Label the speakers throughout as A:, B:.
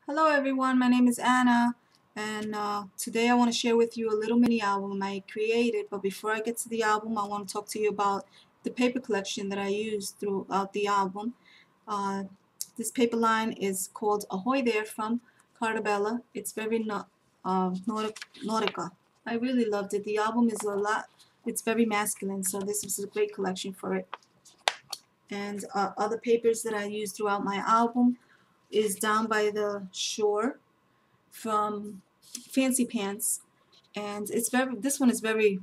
A: Hello everyone, my name is Anna, and today I want to share with you a little mini album I created. But before I get to the album, I want to talk to you about the paper collection that I used throughout the album. Uh, this paper line is called Ahoy There from Cartabella. It's very Nautica. I really loved it. The album is it's very masculine, so this was a great collection for it. And other papers that I used throughout my album is Down by the Shore from Fancy Pants, and this one is very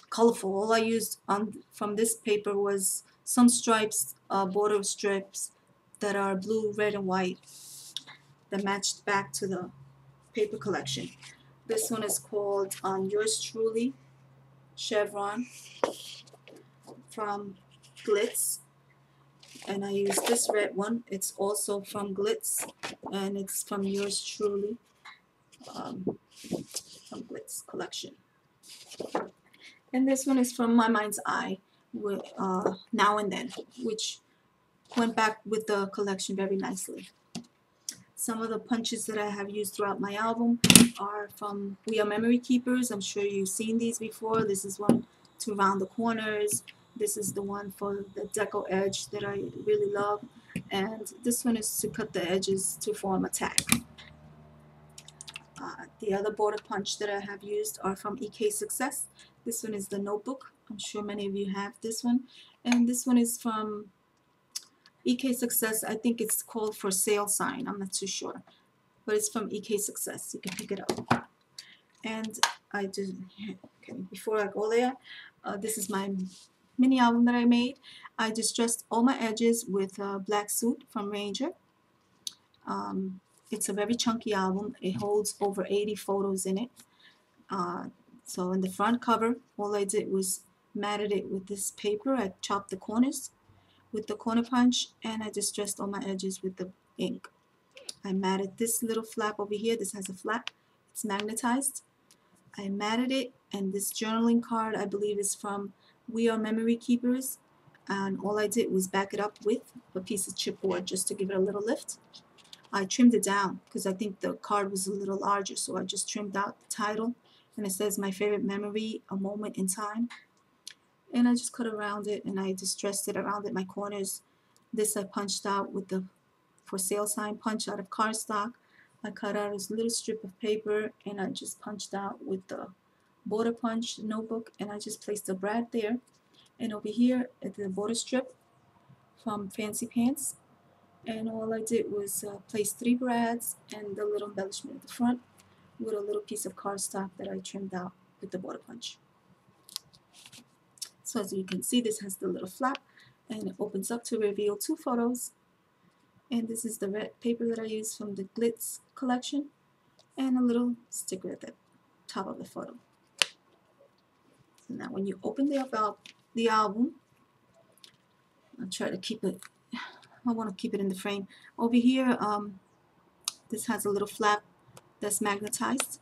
A: colorful. All I used from this paper was some stripes, border strips that are blue, red, and white that matched back to the paper collection. This one is called Yours Truly Chevron from Glitz, and I use this red one. It's also from Glitz, and it's from Yours Truly from Glitz collection. And this one is from My Mind's Eye, with Now and Then, which went back with the collection very nicely. Some of the punches that I have used throughout my album are from We Are Memory Keepers. I'm sure you've seen these before. This is one to round the corners. This is the one for the deco edge that I really love. And this one is to cut the edges to form a tag. The other border punch that I have used are from EK Success. This one is the Notebook. I'm sure many of you have this one. And this one is from EK Success. I think it's called For Sale Sign. I'm not too sure. But it's from EK Success. You can pick it up. And I did, okay, before I go there, this is my mini album that I made. I distressed all my edges with Black Suit from Ranger. It's a very chunky album. It holds over 80 photos in it. So in the front cover, all I did was matted it with this paper. I chopped the corners with the corner punch, and I distressed all my edges with the ink. I matted this little flap over here. This has a flap. It's magnetized. I matted it, and this journaling card I believe is from We Are Memory Keepers, and all I did was back it up with a piece of chipboard just to give it a little lift. I trimmed it down because I think the card was a little larger, so I just trimmed out the title, and it says My Favorite Memory, A Moment in Time. And I just cut around it, and I distressed it around it, my corners. This I punched out with the For Sale Sign punch out of cardstock. I cut out a little strip of paper, and I just punched out with the border punch notebook, and I just placed a brad there. And over here at the border strip from Fancy Pants, and all I did was place 3 brads and the little embellishment at the front with a little piece of cardstock that I trimmed out with the border punch. So as you can see, this has the little flap, and it opens up to reveal 2 photos. And this is the red paper that I used from the Glitz collection, and a little sticker at the top of the photo. So now when you open the album, I'll try to keep it, I want to keep it in the frame. Over here, this has a little flap that's magnetized,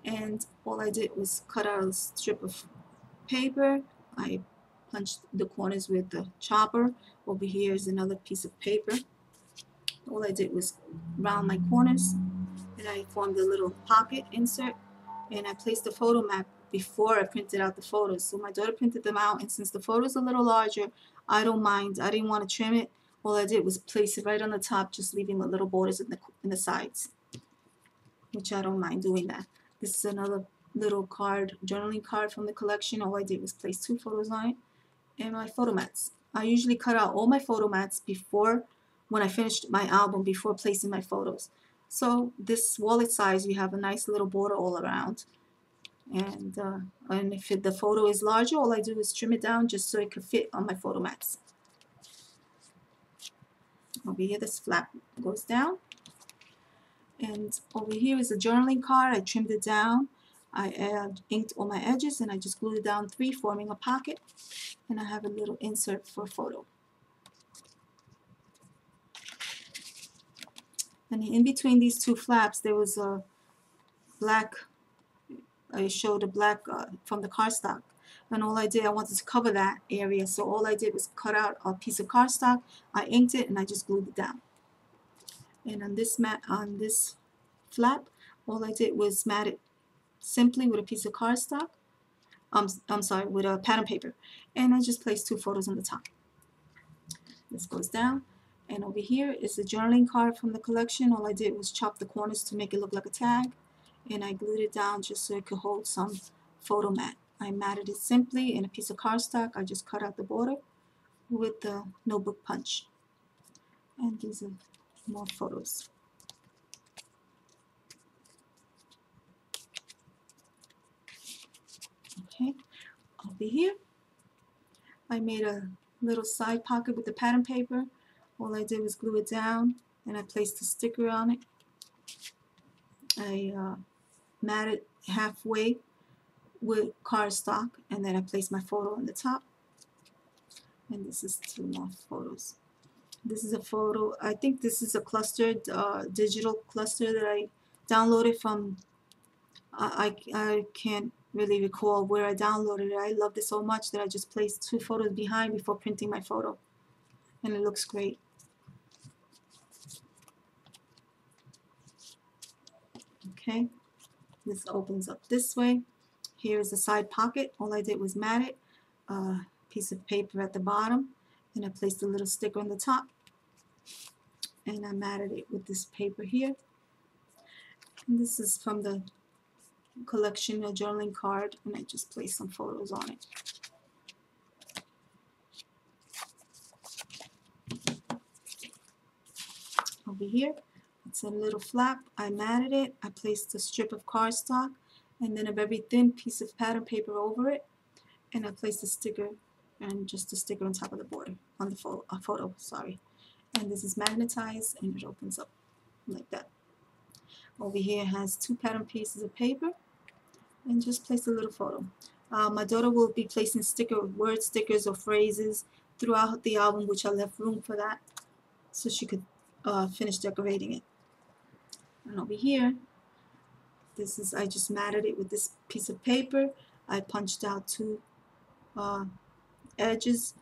A: and all I did was cut out a strip of paper. I punched the corners with the chopper. Over here is another piece of paper. All I did was round my corners, and I formed a little pocket insert, and I placed the photo map before I printed out the photos. So my daughter printed them out, and since the photo is a little larger, I don't mind. I didn't want to trim it. All I did was place it right on the top, just leaving the little borders in the sides, which I don't mind doing that. This is another little card, journaling card from the collection. All I did was place 2 photos on it, and my photo mats. I usually cut out all my photo mats when I finished my album, before placing my photos. So this wallet size, you have a nice little border all around. And if the photo is larger, all I do is trim it down just so it could fit on my photo mats. Over here, this flap goes down. And over here is a journaling card. I trimmed it down. I inked all my edges, and I just glued it down 3, forming a pocket. And I have a little insert for a photo. And in between these 2 flaps, there was a black, I showed a black from the cardstock. And all I did, I wanted to cover that area, so all I did was cut out a piece of cardstock, I inked it, and I just glued it down. And on this flap, all I did was mat it simply with a piece of cardstock. I'm sorry, with a pattern paper, and I just placed 2 photos on the top. This goes down, and over here is a journaling card from the collection. All I did was chop the corners to make it look like a tag, and I glued it down just so it could hold some photo mat. I matted it simply in a piece of cardstock. I just cut out the border with the notebook punch. And these are more photos. Okay, over here I made a little side pocket with the pattern paper. All I did was glue it down, and I placed a sticker on it. I matted halfway with cardstock, and then I placed my photo on the top. And this is 2 more photos. This is a photo, I think this is a clustered digital cluster that I downloaded from, I can't really recall where I downloaded it. I loved it so much that I just placed 2 photos behind before printing my photo, and it looks great. Okay, this opens up this way. Here is the side pocket. All I did was mat it, a piece of paper at the bottom, and I placed a little sticker on the top, and I matted it with this paper here. And this is from the collection, a journaling card, and I just placed some photos on it. Over here, it's a little flap. I matted it. I placed a strip of cardstock and then a very thin piece of pattern paper over it, and I placed a sticker and just a sticker on top of the border on the photo. Sorry. And this is magnetized, and it opens up like that. Over here has 2 pattern pieces of paper, and just place a little photo. My daughter will be placing word stickers or phrases throughout the album, which I left room for that so she could finish decorating it. And over here, this is, I just matted it with this piece of paper. I punched out 2 edges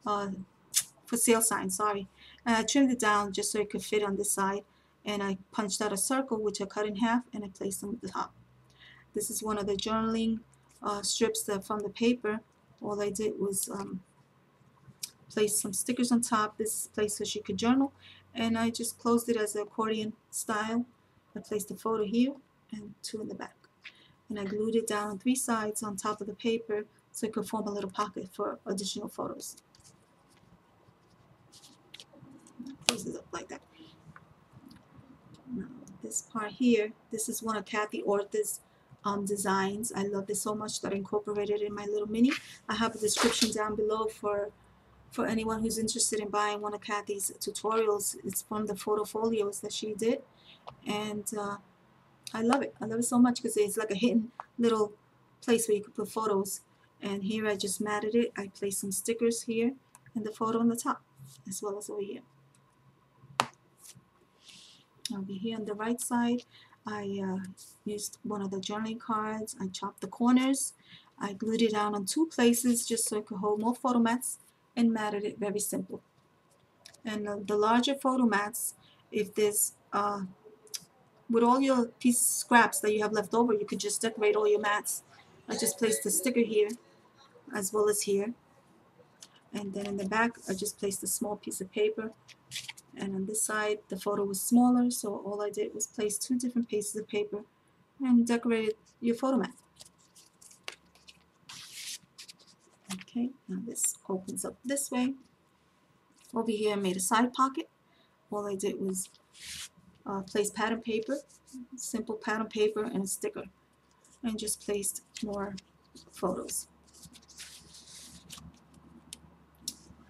A: for sale signs, sorry. And I trimmed it down just so it could fit on this side, and I punched out a circle which I cut in half, and I placed them at the top. This is one of the journaling strips that from the paper. All I did was place some stickers on top. This is placed so she could journal, and I just closed it as an accordion style. I placed a photo here and 2 in the back, and I glued it down on 3 sides on top of the paper so it could form a little pocket for additional photos. Close it up like that. Now, this part here, this is one of Kathy Orta's designs. I love this so much that I incorporated it in my little mini. I have a description down below for anyone who's interested in buying one of Kathy's tutorials. It's from the photo folios that she did, and I love it. I love it so much because it's like a hidden little place where you could put photos. And here I just matted it. I placed some stickers here and the photo on the top, as well as over here. Over here on the right side, I used one of the journaling cards. I chopped the corners. I glued it down on 2 places just so it could hold more photo mats, and matted it very simple. And the larger photo mats, if there's with all your scraps that you have left over, you could just decorate all your mats. I just placed a sticker here as well as here, and then in the back I just placed a small piece of paper, and on this side the photo was smaller, so all I did was place 2 different pieces of paper and decorated your photo mat. Okay, now this opens up this way. Over here I made a side pocket. All I did was place pattern paper, simple pattern paper, and a sticker, and just placed more photos.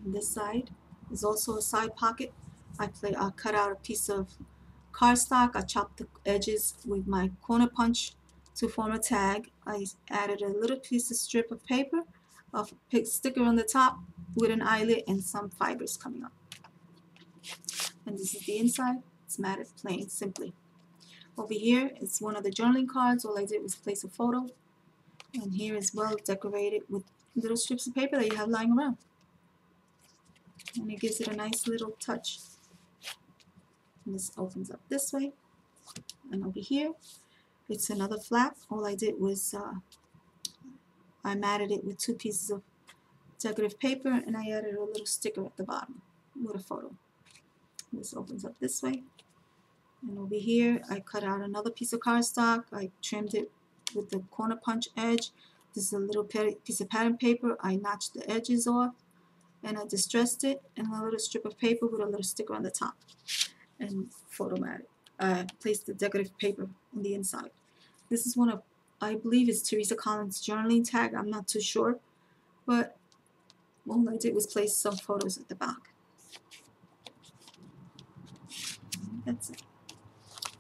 A: On this side is also a side pocket. I cut out a piece of cardstock. I chopped the edges with my corner punch to form a tag. I added a little piece of strip of paper, a sticker on the top with an eyelet and some fibers coming up. And this is the inside. It's matted plain, simply. Over here is one of the journaling cards. All I did was place a photo, and here is well decorated with little strips of paper that you have lying around, and it gives it a nice little touch. And this opens up this way. And over here, it's another flap. All I did was I matted it with 2 pieces of decorative paper, and I added a little sticker at the bottom with a photo. This opens up this way. And over here, I cut out another piece of cardstock. I trimmed it with the corner punch edge. This is a little piece of pattern paper. I notched the edges off, and I distressed it, and a little strip of paper with a little sticker on the top, and photomatted. I placed the decorative paper on the inside. This is one of, I believe it's Teresa Collins' journaling tag. I'm not too sure, but all I did was place some photos at the back. That's it.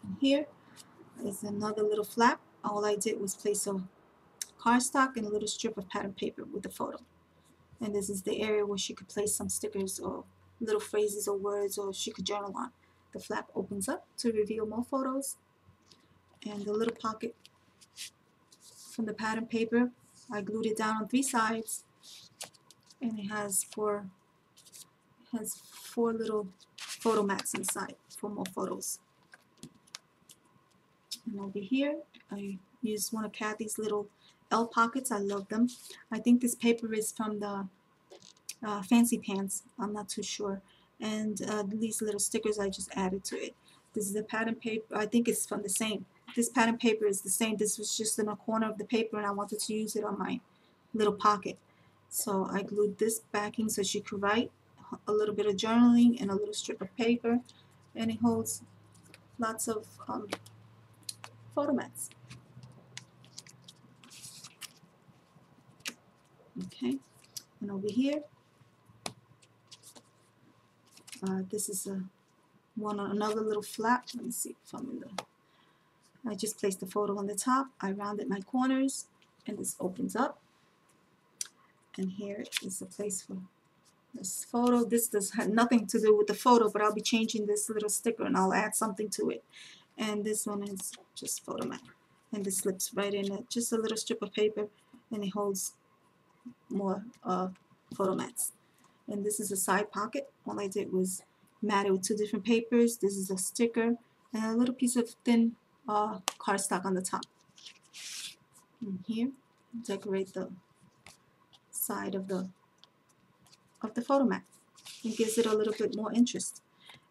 A: And here is another little flap. All I did was place a cardstock and a little strip of pattern paper with the photo. And this is the area where she could place some stickers or little phrases or words, or she could journal on. The flap opens up to reveal more photos, and the little pocket from the pattern paper, I glued it down on 3 sides, and it has four little photo mats inside for more photos. And over here, I used one of Kathy's little L pockets. I love them. I think this paper is from the Fancy Pants. I'm not too sure. And these little stickers I just added to it. This is the pattern paper. I think it's from the same. This pattern paper is the same. This was just in a corner of the paper, and I wanted to use it on my little pocket. So I glued this backing so she could write a little bit of journaling and a little strip of paper, and it holds lots of photo mats. Okay, and over here, this is another little flap. Let me see if I'm in the. I just placed the photo on the top. I rounded my corners, and this opens up. And here is a place for this photo. This does have nothing to do with the photo, but I'll be changing this little sticker, and I'll add something to it. And this one is just photo mat, and this slips right in it. Just a little strip of paper, and it holds more photo mats. And this is a side pocket. All I did was mat it with 2 different papers. This is a sticker and a little piece of thin cardstock on the top. And here, decorate the side of the photo mat. It gives it a little bit more interest.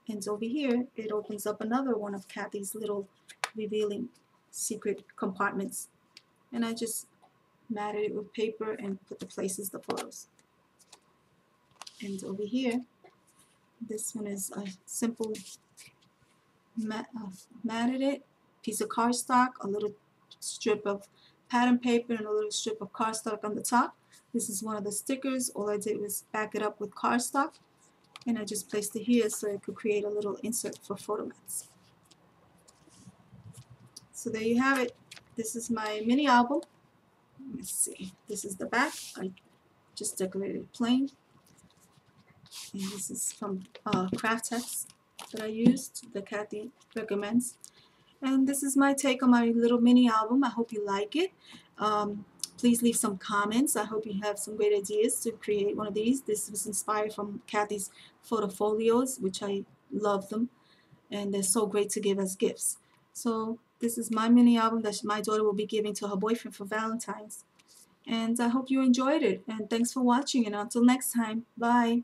A: And over here, it opens up another one of Kathy's little revealing secret compartments. And I just matted it with paper and put the places, the photos. And over here, this one is a simple matted it, piece of cardstock, a little strip of pattern paper, and a little strip of cardstock on the top. This is one of the stickers. All I did was back it up with cardstock, and I just placed it here so it could create a little insert for photo mats. So there you have it. This is my mini album. Let's see. This is the back. I just decorated it plain. And this is from craft text that I used, that Kathy recommends. And this is my take on my little mini album. I hope you like it. Please leave some comments. I hope you have some great ideas to create one of these. This was inspired from Kathy's photo folios, which I love them, and they're so great to give as gifts. So this is my mini album that my daughter will be giving to her boyfriend for Valentine's. And I hope you enjoyed it. And thanks for watching. And until next time, bye.